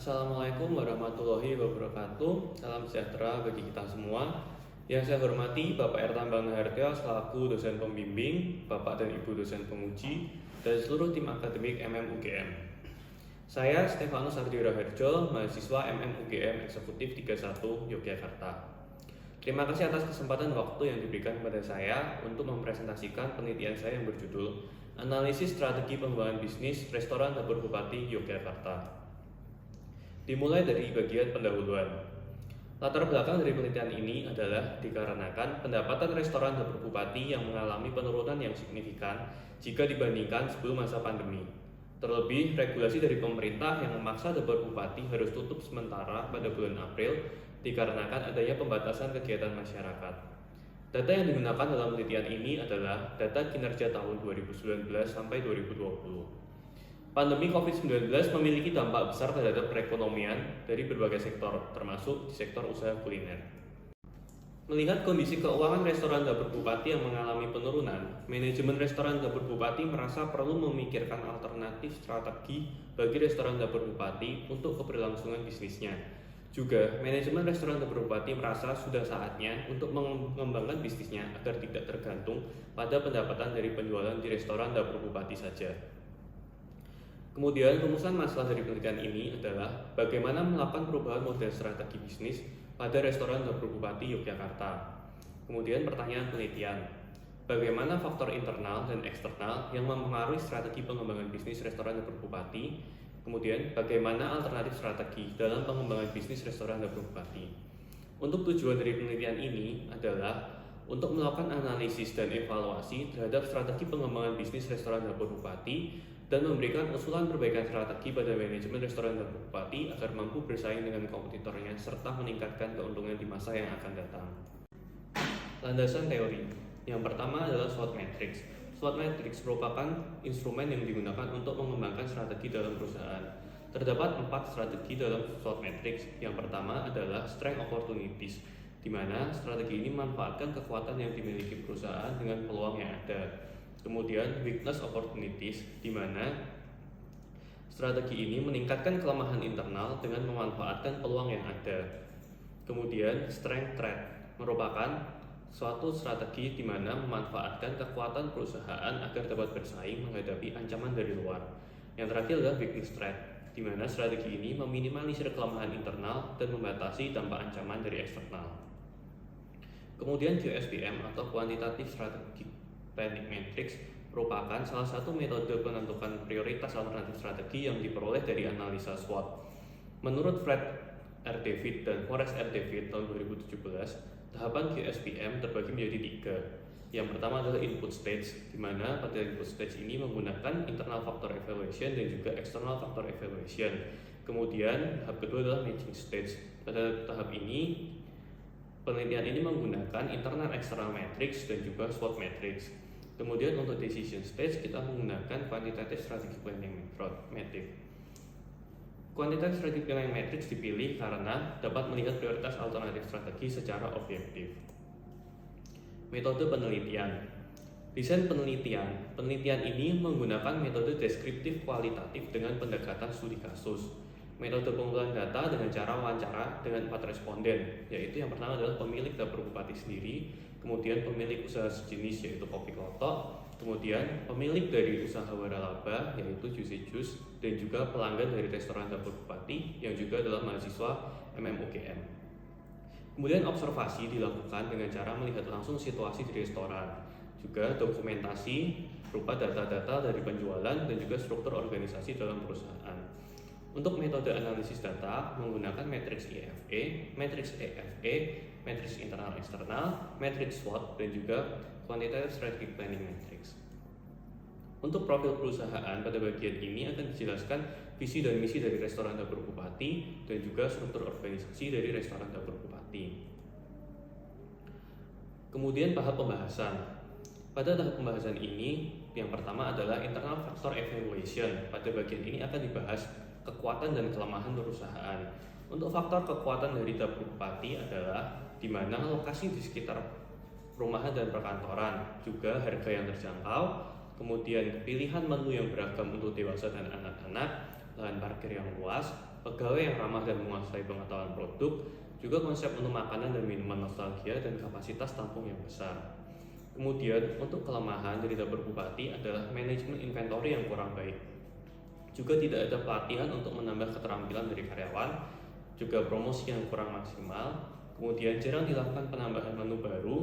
Assalamualaikum warahmatullahi wabarakatuh. Salam sejahtera bagi kita semua. Yang saya hormati Bapak Erlambang Hartio selaku dosen pembimbing, Bapak dan Ibu dosen penguji, dan seluruh tim akademik UGM. Saya Stefanus Ardira Harjo, mahasiswa UGM Eksekutif 31 Yogyakarta. Terima kasih atas kesempatan waktu yang diberikan kepada saya untuk mempresentasikan penelitian saya yang berjudul Analisis Strategi Pengembangan Bisnis Restoran Dapur Bupati Yogyakarta. Dimulai dari bagian pendahuluan. Latar belakang dari penelitian ini adalah dikarenakan pendapatan restoran Dapur Bupati yang mengalami penurunan yang signifikan jika dibandingkan sebelum masa pandemi. Terlebih, regulasi dari pemerintah yang memaksa Dapur Bupati harus tutup sementara pada bulan April dikarenakan adanya pembatasan kegiatan masyarakat. Data yang digunakan dalam penelitian ini adalah data kinerja tahun 2019 sampai 2020. Pandemi COVID-19 memiliki dampak besar terhadap perekonomian dari berbagai sektor, termasuk di sektor usaha kuliner. Melihat kondisi keuangan restoran Dapur Bupati yang mengalami penurunan, manajemen restoran Dapur Bupati merasa perlu memikirkan alternatif strategi bagi restoran Dapur Bupati untuk keberlangsungan bisnisnya. Juga, manajemen restoran Dapur Bupati merasa sudah saatnya untuk mengembangkan bisnisnya agar tidak tergantung pada pendapatan dari penjualan di restoran Dapur Bupati saja. Kemudian rumusan masalah dari penelitian ini adalah bagaimana melakukan perubahan model strategi bisnis pada restoran Dapur Bupati Yogyakarta. Kemudian pertanyaan penelitian, bagaimana faktor internal dan eksternal yang mempengaruhi strategi pengembangan bisnis restoran Dapur Bupati. Kemudian bagaimana alternatif strategi dalam pengembangan bisnis restoran Dapur Bupati. Untuk tujuan dari penelitian ini adalah untuk melakukan analisis dan evaluasi terhadap strategi pengembangan bisnis restoran Dapur Bupati dan memberikan usulan perbaikan strategi pada manajemen restoran Dapur Bupati agar mampu bersaing dengan kompetitornya serta meningkatkan keuntungan di masa yang akan datang. Landasan teori. Yang pertama adalah SWOT Matrix. SWOT Matrix merupakan instrumen yang digunakan untuk mengembangkan strategi dalam perusahaan. Terdapat 4 strategi dalam SWOT Matrix. Yang pertama adalah Strength Opportunities, di mana strategi ini memanfaatkan kekuatan yang dimiliki perusahaan dengan peluang yang ada. Kemudian Weakness Opportunities, di mana strategi ini meningkatkan kelemahan internal dengan memanfaatkan peluang yang ada. Kemudian Strength Threat merupakan suatu strategi di mana memanfaatkan kekuatan perusahaan agar dapat bersaing menghadapi ancaman dari luar. Yang terakhir adalah Weakness Threat, di mana strategi ini meminimalisir kelemahan internal dan membatasi dampak ancaman dari eksternal. Kemudian QSPM atau Quantitative Strategic Planning Matrix merupakan salah satu metode penentukan prioritas alternatif strategi yang diperoleh dari analisa SWOT. Menurut Fred R. David dan Forrest R. David tahun 2017, tahapan QSPM terbagi menjadi 3. Yang pertama adalah input stage, di mana pada input stage ini menggunakan internal factor evaluation dan juga external factor evaluation. Kemudian tahap kedua adalah matching stage. Pada tahap ini penelitian ini menggunakan internal external matrix dan juga SWOT matrix. Kemudian untuk decision stage kita menggunakan quantitative strategic planning matrix. Quantitative strategic planning matrix dipilih karena dapat melihat prioritas alternatif strategi secara objektif. Metode penelitian. Desain penelitian. Penelitian ini menggunakan metode deskriptif kualitatif dengan pendekatan studi kasus. Metode pengumpulan data dengan cara wawancara dengan 4 responden, yaitu yang pertama adalah pemilik Dapur Bupati sendiri, kemudian pemilik usaha sejenis yaitu Kopi Klotok, kemudian pemilik dari usaha waralaba yaitu Juicy Juice, dan juga pelanggan dari restoran Dapur Bupati yang juga adalah mahasiswa UGM. Kemudian observasi dilakukan dengan cara melihat langsung situasi di restoran, juga dokumentasi berupa data-data dari penjualan dan juga struktur organisasi dalam perusahaan. Untuk metode analisis data menggunakan matriks IFE, matriks EFE, matriks internal eksternal, matriks SWOT, dan juga quantitative strategic planning matrix. Untuk profil perusahaan pada bagian ini akan dijelaskan visi dan misi dari restoran Dapur Bupati dan juga struktur organisasi dari restoran Dapur Bupati. Kemudian tahap pembahasan. Pada tahap pembahasan ini, yang pertama adalah internal factor evaluation. Pada bagian ini akan dibahas kekuatan dan kelemahan perusahaan. Untuk faktor kekuatan dari Dapur Bupati adalah di mana lokasi di sekitar perumahan dan perkantoran, juga harga yang terjangkau, kemudian pilihan menu yang beragam untuk dewasa dan anak-anak, lahan parkir yang luas, pegawai yang ramah dan menguasai pengetahuan produk, juga konsep menu makanan dan minuman nostalgia, dan kapasitas tampung yang besar. Kemudian untuk kelemahan dari dapur bupati adalah manajemen inventory yang kurang baik. Juga tidak ada pelatihan untuk menambah keterampilan dari karyawan, juga promosi yang kurang maksimal, kemudian jarang dilakukan penambahan menu baru,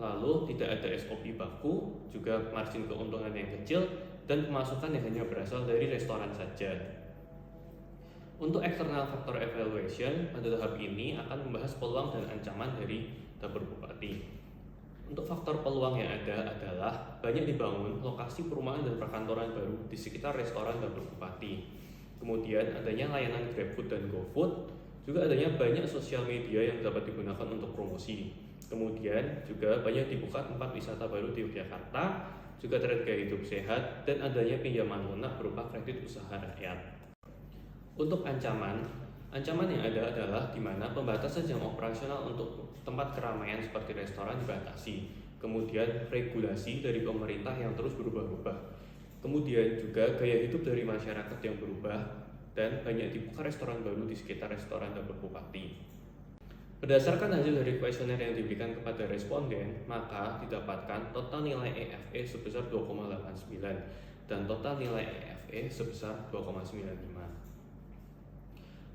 lalu tidak ada SOP baku, juga margin keuntungan yang kecil, dan pemasukan yang hanya berasal dari restoran saja. Untuk external factor evaluation, pada tahap ini akan membahas peluang dan ancaman dari dapur bupati. Untuk faktor peluang yang ada adalah banyak dibangun lokasi perumahan dan perkantoran baru di sekitar restoran dapur bupati. Kemudian adanya layanan GrabFood dan GoFood, juga adanya banyak sosial media yang dapat digunakan untuk promosi. Kemudian juga banyak dibuka tempat wisata baru di Yogyakarta, juga tren gaya hidup sehat, dan adanya pinjaman lunak berupa kredit usaha rakyat. Untuk ancaman yang ada adalah di mana pembatasan jam operasional untuk tempat keramaian seperti restoran dibatasi. Kemudian regulasi dari pemerintah yang terus berubah-ubah. Kemudian juga gaya hidup dari masyarakat yang berubah, dan banyak dibuka restoran baru di sekitar restoran dapur bupati. Berdasarkan hasil dari kuesioner yang diberikan kepada responden, maka didapatkan total nilai EFE sebesar 2,89 dan total nilai EFE sebesar 2,95.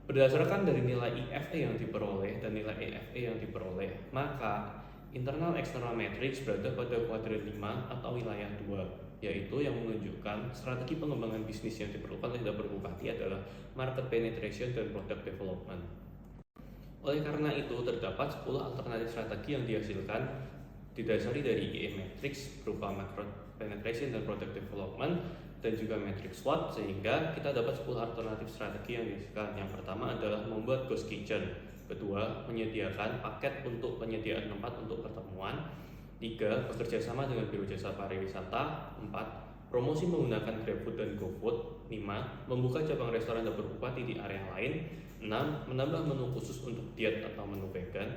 Berdasarkan dari nilai IFE yang diperoleh dan nilai EFE yang diperoleh, maka internal external matrix berada pada kuadran 5 atau wilayah 2, yaitu yang menunjukkan strategi pengembangan bisnis yang diperlukan oleh dapur bupati adalah market penetration dan product development. Oleh karena itu, terdapat 10 alternatif strategi yang dihasilkan didasari dari IE matrix berupa market penetration dan product development, dan juga matrix SWOT, sehingga kita dapat 10 alternatif strategi yang dihasilkan. Yang pertama adalah membuat ghost kitchen. Kedua, menyediakan paket untuk penyediaan tempat untuk pertemuan. 3, bekerja sama dengan biro jasa pariwisata. 4, promosi menggunakan GrabFood dan GoFood. 5, membuka cabang restoran dapur bupati di area lain. 6, menambah menu khusus untuk diet atau menu vegan.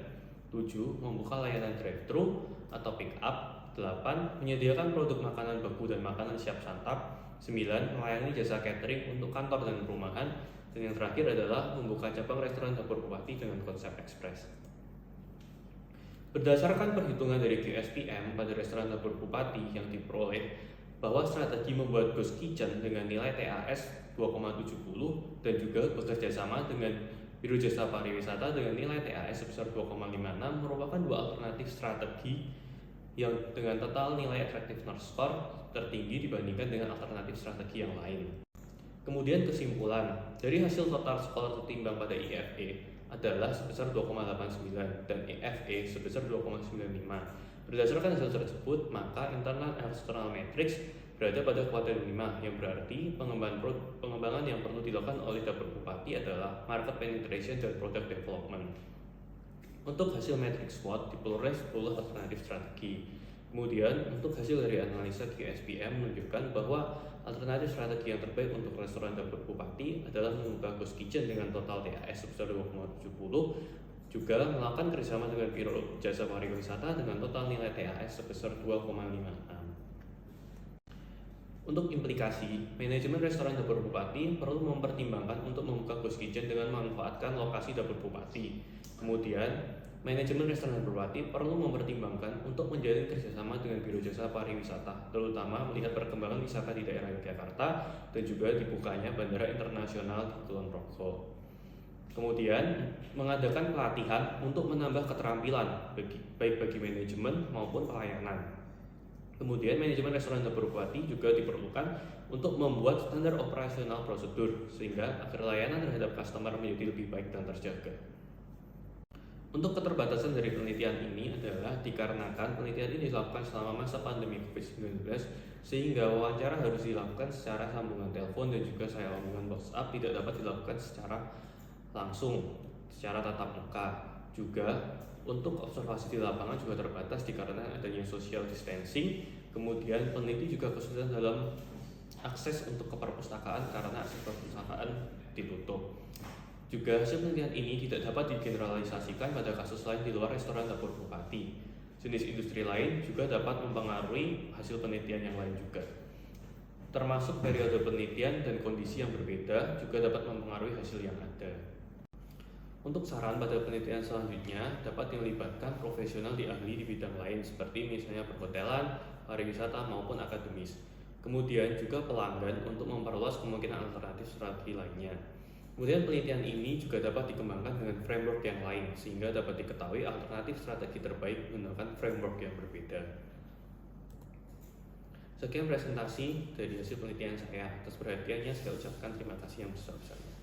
7, membuka layanan drive-thru atau pick up. 8, menyediakan produk makanan beku dan makanan siap santap. 9, melayani jasa catering untuk kantor dan perumahan. Dan yang terakhir adalah membuka cabang restoran dapur bupati dengan konsep ekspres. Berdasarkan perhitungan dari QSPM pada restoran dapur bupati yang diperoleh, bahwa strategi membuat ghost kitchen dengan nilai TAS 2,70 dan juga bekerja sama dengan biro jasa pariwisata dengan nilai TAS sebesar 2,56 merupakan dua alternatif strategi yang dengan total nilai attractiveness score tertinggi dibandingkan dengan alternatif strategi yang lain. Kemudian kesimpulan dari hasil total skor tertimbang pada IFE adalah sebesar 2,89 dan EFE sebesar 2,95. Berdasarkan hasil tersebut, maka internal external matrix berada pada kuadran 5, yang berarti pengembangan yang perlu dilakukan oleh dapur bupati adalah market penetration dan product development. Untuk hasil matrix SWOT diperoleh 10 alternatif strategi. Kemudian untuk hasil dari analisa QSPM menunjukkan bahwa alternatif strategi yang terbaik untuk restoran dapur bupati adalah membuka ghost kitchen dengan total TAS sebesar 2,70, juga melakukan kerjasama dengan biro jasa pariwisata dengan total nilai TAS sebesar 2,56. Untuk implikasi, manajemen restoran dapur bupati perlu mempertimbangkan untuk membuka ghost kitchen dengan memanfaatkan lokasi dapur bupati. Kemudian, manajemen restoran dapur bupati perlu mempertimbangkan untuk menjalin kerjasama dengan biro jasa pariwisata, terutama melihat perkembangan wisata di daerah Yogyakarta dan juga dibukanya bandara internasional di Kulon Progo. Kemudian, mengadakan pelatihan untuk menambah keterampilan baik bagi manajemen maupun pelayanan. Kemudian manajemen restoran dapur bupati juga diperlukan untuk membuat standar operasional prosedur sehingga agar layanan terhadap customer menjadi lebih baik dan terjaga. Untuk keterbatasan dari penelitian ini adalah dikarenakan penelitian ini dilakukan selama masa pandemi COVID-19 sehingga wawancara harus dilakukan secara sambungan telepon dan juga sambungan WhatsApp tidak dapat dilakukan secara langsung, secara tatap muka. Juga untuk observasi di lapangan juga terbatas dikarenakan adanya social distancing. Kemudian peneliti juga kesulitan dalam akses untuk ke perpustakaan karena akses perpustakaan ditutup. Juga hasil penelitian ini tidak dapat digeneralisasikan pada kasus lain di luar restoran dapur bupati. Jenis industri lain juga dapat mempengaruhi hasil penelitian yang lain juga. termasuk periode penelitian dan kondisi yang berbeda juga dapat mempengaruhi hasil yang ada. Untuk saran pada penelitian selanjutnya dapat melibatkan profesional di ahli di bidang lain seperti misalnya perhotelan, pariwisata maupun akademis. Kemudian juga pelanggan untuk memperluas kemungkinan alternatif strategi lainnya. Kemudian penelitian ini juga dapat dikembangkan dengan framework yang lain sehingga dapat diketahui alternatif strategi terbaik menggunakan framework yang berbeda. Sekian presentasi dari hasil penelitian saya. Atas perhatiannya saya ucapkan terima kasih yang besar-besarnya.